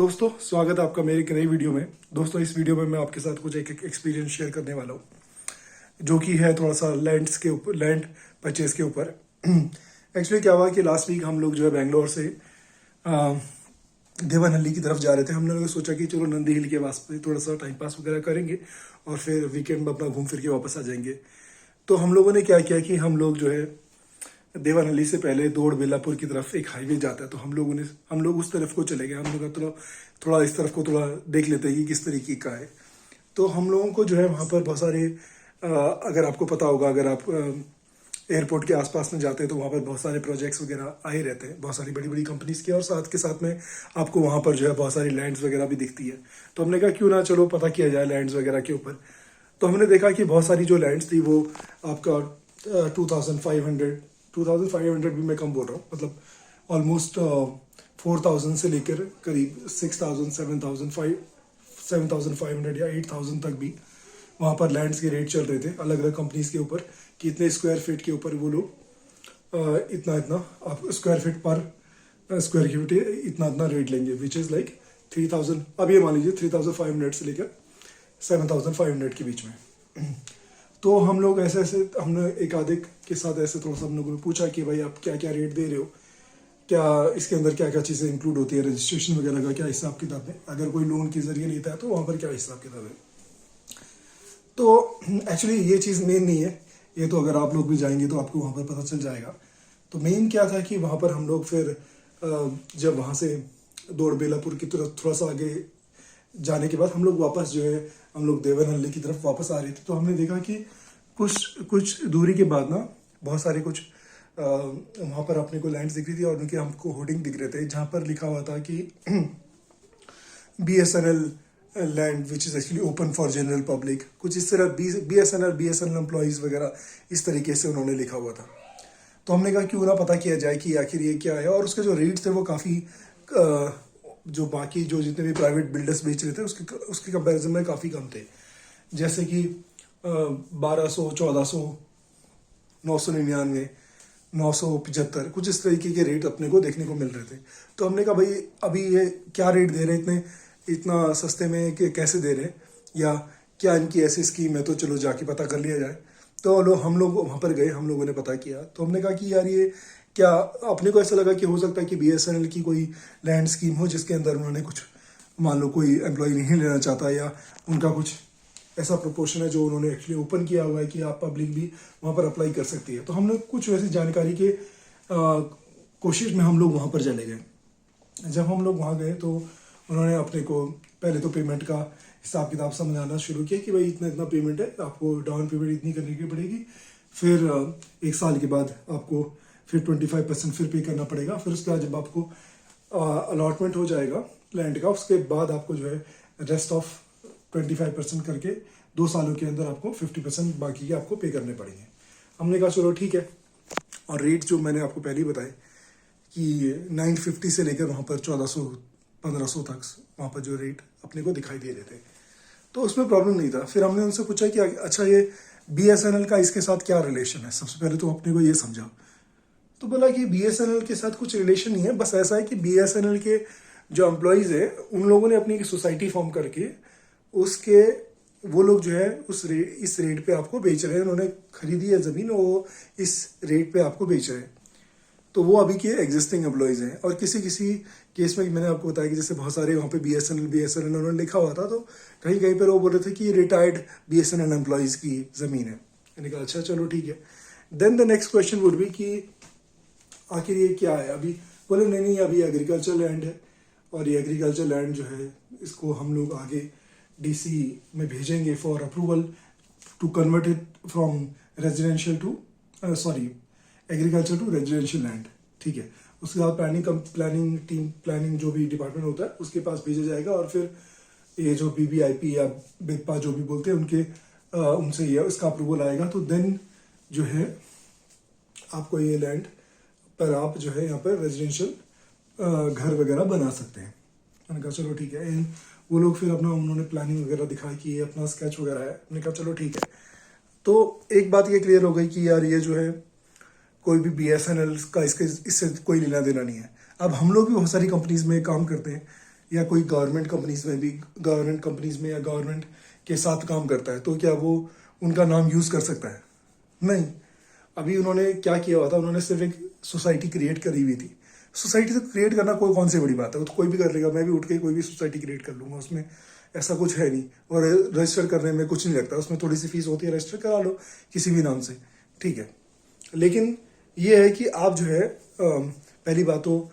दोस्तों स्वागत है आपका मेरी एक नई वीडियो में। दोस्तों इस वीडियो में मैं आपके साथ कुछ एक एक्सपीरियंस शेयर करने वाला हूँ, जो कि है थोड़ा सा लैंड परचेज के ऊपर। एक्चुअली क्या हुआ कि लास्ट वीक हम लोग जो है बेंगलोर से देवानहल्ली की तरफ जा रहे थे। हम लोगों ने सोचा कि चलो नंदी हिल के वास्ते थोड़ा सा टाइम पास वगैरह करेंगे और फिर वीकेंड में अपना घूम फिर के वापस आ जाएंगे। तो हम लोगों ने क्या किया कि हम लोग जो है देवानहल्ली से पहले दौड़ बेलापुर की तरफ एक हाईवे जाता है, तो हम लोग उस तरफ को चले गए। हम लोग थोड़ा इस तरफ को थोड़ा देख लेते हैं कि किस तरीके का है। तो हम लोगों को जो है वहाँ पर बहुत सारे अगर आपको पता होगा, अगर आप एयरपोर्ट के आसपास में जाते हैं तो वहाँ पर बहुत सारे प्रोजेक्ट्स वगैरह आए रहते हैं, बहुत सारी बड़ी बड़ी कंपनीज के, और साथ के साथ में आपको वहाँ पर जो है बहुत सारी लैंड्स वगैरह भी दिखती है। तो हमने कहा क्यों ना चलो पता किया जाए लैंड्स वगैरह के ऊपर। तो हमने देखा कि बहुत सारी जो लैंड्स थी वो आपका 2500 भी मैं कम बोल रहा हूँ, मतलब ऑलमोस्ट 4000 से लेकर करीब 6000 7500 या 8000 तक भी वहाँ पर लैंड्स के रेट चल रहे थे अलग अलग कंपनीज के ऊपर, कि इतने स्क्वायर फीट के ऊपर वो लोग इतना आप स्क्वायर फीट पर स्क्वायर फीट इतना रेट लेंगे, विच इज़ लाइक 3000। अब ये मान लीजिए 3500 से लेकर 7500 के बीच में। तो हम लोग ऐसे हमने एक आधे के साथ ऐसे थोड़ा सा हम लोगों ने पूछा कि भाई आप क्या क्या रेट दे रहे हो, क्या इसके अंदर क्या क्या चीज़ें इंक्लूड होती है, रजिस्ट्रेशन वगैरह का क्या हिसाब किताब है, अगर कोई लोन के जरिए लेता है तो वहाँ पर क्या हिसाब किताब है। तो एक्चुअली ये चीज़ मेन नहीं है, ये तो अगर आप लोग भी जाएंगे तो आपको वहाँ पर पता चल जाएगा। तो मेन क्या था कि वहाँ पर हम लोग फिर जब वहाँ से दौड़ बेलापुर की तरफ थोड़ा सा आगे जाने के बाद हम लोग वापस जो है हम लोग देवानहल्ली की तरफ वापस आ रहे थे। तो हमने देखा कि कुछ दूरी के बाद ना बहुत सारे कुछ वहाँ पर अपने को लैंड्स दिख रही थी और उनके हमको होर्डिंग दिख रहे थे जहाँ पर लिखा हुआ था कि BSNL land which is actually open for general public, कुछ इस तरह BSNL एम्प्लॉयज़ वगैरह इस तरीके से उन्होंने लिखा हुआ था। तो हमने कहा क्यों ना पता किया जाए कि आखिर ये क्या है। और उसके जो रेट्स थे वो काफ़ी जो बाकी जो जितने भी प्राइवेट बिल्डर्स बेच रहे थे उसके कंपैरिजन में काफ़ी कम थे, जैसे कि 1200, 1400, 999, 975, कुछ इस तरीके के रेट अपने को देखने को मिल रहे थे। तो हमने कहा भाई अभी ये क्या रेट दे रहे हैं इतना सस्ते में, कि कैसे दे रहे हैं, या क्या इनकी ऐसी स्कीम है, तो चलो जाके पता कर लिया जाए। तो हम लोग वहाँ पर गए, हम लोगों ने पता किया। तो हमने कहा कि यार ये क्या, अपने को ऐसा लगा कि हो सकता है कि BSNL की कोई लैंड स्कीम हो जिसके अंदर उन्होंने कुछ, मान लो कोई एम्प्लॉय नहीं लेना चाहता, या उनका कुछ ऐसा प्रोपोर्शन है जो उन्होंने एक्चुअली ओपन किया हुआ है कि आप पब्लिक भी वहाँ पर अप्लाई कर सकती है। तो हमने कुछ वैसी जानकारी के कोशिश में हम लोग वहाँ पर चले गए। जब हम लोग वहाँ गए तो उन्होंने अपने को पहले तो पेमेंट का हिसाब किताब समझाना शुरू किया कि भाई इतना पेमेंट है, आपको डाउन पेमेंट इतनी करने की पड़ेगी, फिर 1 साल के बाद आपको फिर 25% फिर पे करना पड़ेगा, फिर उसके बाद जब आपको अलॉटमेंट हो जाएगा लैंड का, उसके बाद आपको जो है रेस्ट ऑफ 25% करके 2 सालों के अंदर आपको 50% बाकी के आपको पे करने पड़ेंगे। हमने कहा चलो ठीक है। और रेट जो मैंने आपको पहले ही बताए कि 950 से लेकर वहाँ पर 1400 1500 तक वहाँ पर जो रेट अपने को दिखाई दे रहे थे, तो उसमें प्रॉब्लम नहीं था। फिर हमने उनसे पूछा कि अच्छा ये BSNL का इसके साथ क्या रिलेशन है। सबसे पहले तो अपने को ये समझा, तो बोला कि BSNL के साथ कुछ रिलेशन नहीं है, बस ऐसा है कि BSNL के जो एम्प्लॉयज़ है उन लोगों ने अपनी एक सोसाइटी फॉर्म करके उसके वो लोग जो है इस रेट पे आपको बेच रहे हैं। उन्होंने खरीदी है ज़मीन, वो इस रेट पे आपको बेच रहे हैं। तो वो अभी के एग्जिस्टिंग एम्प्लॉयज़ हैं। और किसी केस में मैंने आपको बताया कि जैसे बहुत सारे वहाँ पे BSNL उन्होंने लिखा हुआ था, तो कहीं पर वो बोल रहे थे कि रिटायर्ड BSNL एम्प्लॉयज़ की ज़मीन है। मैंने कहा अच्छा चलो ठीक है। Then the next question would be कि आखिर ये क्या है। अभी बोले नहीं अभी एग्रीकल्चर लैंड है, और ये एग्रीकल्चर लैंड जो है इसको हम लोग आगे DC में भेजेंगे for approval to convert it from residential to agriculture to residential land. ठीक है, उसके बाद प्लानिंग जो भी डिपार्टमेंट होता है उसके पास भेजा जाएगा, और फिर ये जो BBIP या बिगपा जो भी बोलते हैं उनसे ये इसका अप्रूवल आएगा। तो देन जो है आपको ये लैंड पर आप जो है यहाँ पर रेजिडेंशियल घर वगैरह बना सकते हैं। मैंने कहा चलो ठीक है। वो लोग फिर उन्होंने प्लानिंग वगैरह दिखाई कि ये अपना स्केच वगैरह है। मैंने कहा चलो ठीक है। तो एक बात ये क्लियर हो गई कि यार ये जो है कोई भी BSNL का इससे कोई लेना देना नहीं है। अब हम लोग भी बहुत सारी कंपनीज में काम करते हैं, या कोई गवर्नमेंट कंपनीज में या गवर्नमेंट के साथ काम करता है तो क्या वो उनका नाम यूज़ कर सकता है? नहीं। अभी उन्होंने क्या किया हुआ था, उन्होंने सिर्फ एक सोसाइटी क्रिएट करी हुई थी। सोसाइटी तो क्रिएट करना कोई कौन सी बड़ी बात है, वो तो कोई भी कर लेगा। मैं भी उठ के कोई भी सोसाइटी क्रिएट कर लूँगा, उसमें ऐसा कुछ है नहीं। और रजिस्टर करने में कुछ नहीं लगता, उसमें थोड़ी सी फीस होती है, रजिस्टर करा लो किसी भी नाम से, ठीक है। लेकिन ये है कि आप जो है पहली बात तो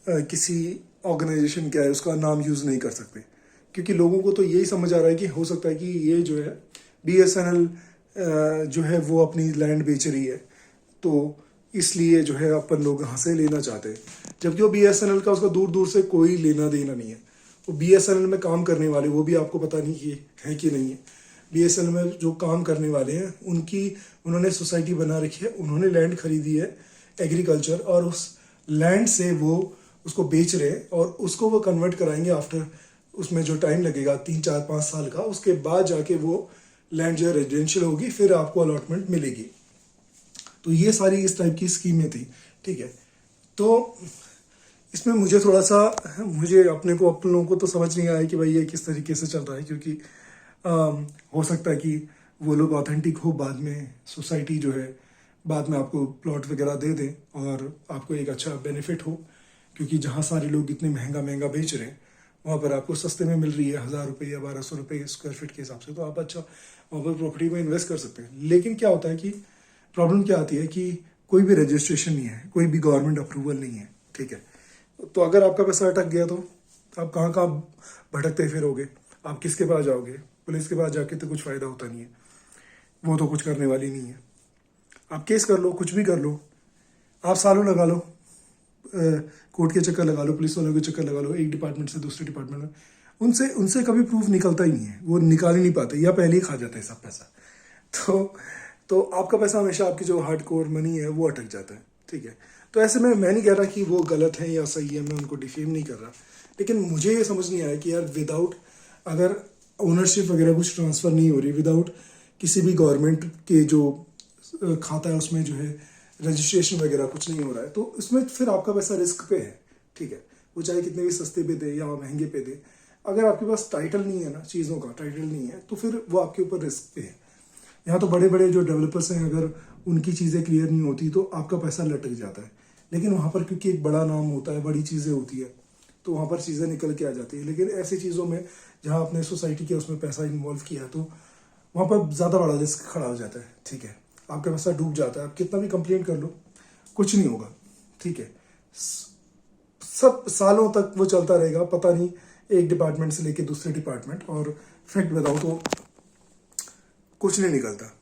किसी ऑर्गेनाइजेशन क्या है उसका नाम यूज़ नहीं कर सकते, क्योंकि लोगों को तो यही समझ आ रहा है कि हो सकता है कि ये जो है BSNL जो है वो अपनी लैंड बेच रही है, तो इसलिए जो है अपन लोग यहाँ से लेना चाहते हैं। जबकि वो BSNL का उसका दूर दूर से कोई लेना देना नहीं है। वो BSNL में काम करने वाले, वो भी आपको पता नहीं कि है कि नहीं है। BSNL में जो काम करने वाले हैं उन्होंने सोसाइटी बना रखी है, उन्होंने लैंड खरीदी है एग्रीकल्चर, और उस लैंड से वो उसको बेच रहे हैं और उसको वो कन्वर्ट कराएंगे आफ्टर, उसमें जो टाइम लगेगा 3 4 5 साल का, उसके बाद जाके वो लैंड जो है रेजिडेंशियल होगी, फिर आपको अलॉटमेंट मिलेगी। तो ये सारी इस टाइप की स्कीमें थी, ठीक है। तो इसमें मुझे थोड़ा सा अपने लोगों को तो समझ नहीं आया कि भाई ये किस तरीके से चल रहा है, क्योंकि हो सकता है कि वो लोग ऑथेंटिक हो, बाद में सोसाइटी जो है बाद में आपको प्लॉट वगैरह दे दें और आपको एक अच्छा बेनिफिट हो, क्योंकि जहाँ सारे लोग इतने महंगा बेच रहे हैं वहाँ पर आपको सस्ते में मिल रही है 1000 रुपये या 1200 रुपये स्क्वायर फीट के हिसाब से, तो आप अच्छा वहाँ पर प्रॉपर्टी में इन्वेस्ट कर सकते हैं। लेकिन क्या होता है कि प्रॉब्लम क्या आती है कि कोई भी रजिस्ट्रेशन नहीं है, कोई भी गवर्नमेंट अप्रूवल नहीं है, ठीक है। तो अगर आपका पैसा अटक गया तो आप कहाँ कहाँ भटकते फिरोगे, आप किसके पास जाओगे? पुलिस के पास जाके तो कुछ फ़ायदा होता नहीं है, वो तो कुछ करने वाली नहीं है। आप केस कर लो, कुछ भी कर लो, आप सालों लगा लो, कोर्ट के चक्कर लगा लो, पुलिस वालों के चक्कर लगा लो, एक डिपार्टमेंट से दूसरे डिपार्टमेंट में, उनसे कभी प्रूफ निकलता ही नहीं है, वो निकाल ही नहीं पाते या पहले ही खा जाते हैं सब पैसा। तो आपका पैसा हमेशा, आपकी जो हार्ड कोर मनी है वो अटक जाता है, ठीक है। तो ऐसे में मैं नहीं कह रहा कि वो गलत है या सही है, मैं उनको डिफेम नहीं कर रहा, लेकिन मुझे ये समझ नहीं आया कि यार विदाउट, अगर ओनरशिप वगैरह कुछ ट्रांसफ़र नहीं हो रही, विदाउट किसी भी गवर्नमेंट के जो खाता है उसमें जो है रजिस्ट्रेशन वगैरह कुछ नहीं हो रहा है, तो इसमें फिर आपका पैसा रिस्क पे है, ठीक है। वो चाहे कितने भी सस्ते पे दे या महंगे पे दे, अगर आपके पास टाइटल नहीं है ना, चीज़ों का टाइटल नहीं है, तो फिर वो आपके ऊपर रिस्क पे है। यहाँ तो बड़े बड़े जो डेवलपर्स हैं, अगर उनकी चीज़ें क्लियर नहीं होती तो आपका पैसा लटक जाता है। लेकिन वहाँ पर क्योंकि एक बड़ा नाम होता है, बड़ी चीज़ें होती है, तो वहाँ पर चीज़ें निकल के आ जाती है। लेकिन ऐसी चीज़ों में जहाँ आपने सोसाइटी के उसमें पैसा इन्वॉल्व किया, तो वहाँ पर ज़्यादा बड़ा रिस्क खड़ा हो जाता है, ठीक है। आपका पैसा डूब जाता है, आप कितना भी कंप्लेंट कर लो कुछ नहीं होगा, ठीक है। सब सालों तक वो चलता रहेगा, पता नहीं एक डिपार्टमेंट से लेके दूसरे डिपार्टमेंट, और फैक्ट बताऊँ तो कुछ नहीं निकलता।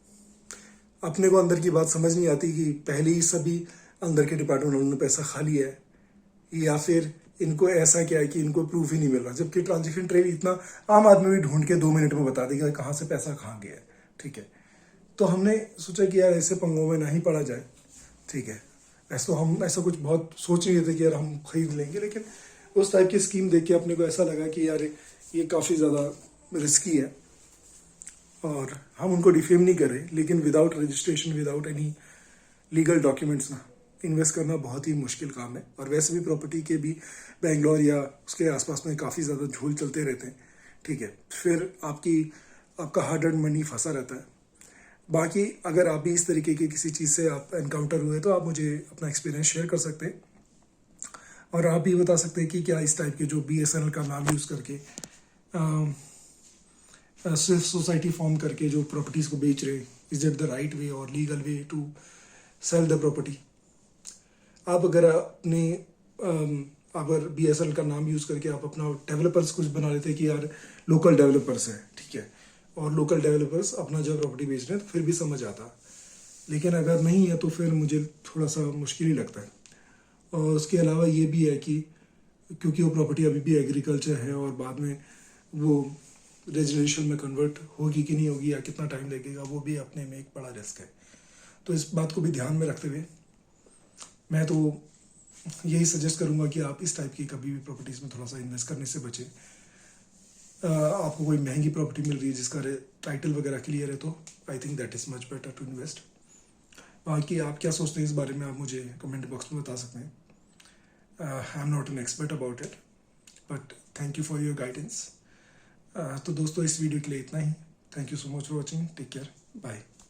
अपने को अंदर की बात समझ नहीं आती कि पहले ही सभी अंदर के डिपार्टमेंट उन्होंने पैसा खा लिया है, या फिर इनको ऐसा क्या है कि इनको प्रूफ ही नहीं मिल रहा, जबकि ट्रांजेक्शन ट्रेल इतना आम आदमी भी ढूंढ के 2 मिनट में बता देगा कहाँ से पैसा कहाँ गया है, ठीक है। तो हमने सोचा कि यार ऐसे पंगों में ना ही पड़ा जाए, ठीक है। हम ऐसा कुछ बहुत सोच नहीं रहे थे कि यार हम खरीद लेंगे, लेकिन उस टाइप की स्कीम देख के अपने को ऐसा लगा कि यार ये काफ़ी ज़्यादा रिस्की है, और हम उनको डिफेम नहीं कर रहे, लेकिन without registration, without any legal documents ना इन्वेस्ट करना बहुत ही मुश्किल काम है। और वैसे भी प्रॉपर्टी के भी बेंगलोर या उसके आसपास में काफ़ी ज़्यादा झोल चलते रहते हैं, ठीक है। फिर आपका हार्ड अर्न मनी फंसा रहता है। बाकी अगर आप भी इस तरीके की किसी चीज़ से आप एनकाउंटर हुए तो आप मुझे अपना एक्सपीरियंस शेयर कर सकते हैं, और आप भी बता सकते हैं कि क्या इस टाइप के जो BSNL का नाम यूज़ करके सिर्फ सोसाइटी फॉर्म करके जो प्रॉपर्टीज़ को बेच रहे, is it the right way और legal way to sell the property. आप अगर BSNL का नाम यूज़ करके आप अपना डेवलपर्स कुछ बना लेते कि यार लोकल डेवलपर्स हैं, ठीक है, और लोकल डेवलपर्स अपना जो प्रॉपर्टी बेच रहे हैं, तो फिर भी समझ आता। लेकिन अगर नहीं है तो फिर मुझे थोड़ा सा मुश्किल ही लगता है। और उसके अलावा ये भी है कि क्योंकि वो प्रॉपर्टी अभी भी एग्रीकल्चर है, और बाद में वो रेजिडेंशियल में कन्वर्ट होगी कि नहीं होगी, या कितना टाइम लगेगा, वो भी अपने में एक बड़ा रिस्क है। तो इस बात को भी ध्यान में रखते हुए मैं तो यही सजेस्ट करूँगा कि आप इस टाइप की कभी भी प्रॉपर्टीज़ में थोड़ा सा इन्वेस्ट करने से बचें। आपको कोई महंगी प्रॉपर्टी मिल रही है जिसका टाइटल वगैरह क्लियर है, तो I think that is much better to invest. बाकी आप क्या सोचते हैं इस बारे में, आप मुझे कमेंट बॉक्स में बता सकते हैं। I am not an expert about it, but thank you for your guidance. तो दोस्तों इस वीडियो के लिए इतना ही। Thank you so much for watching. Take care, bye.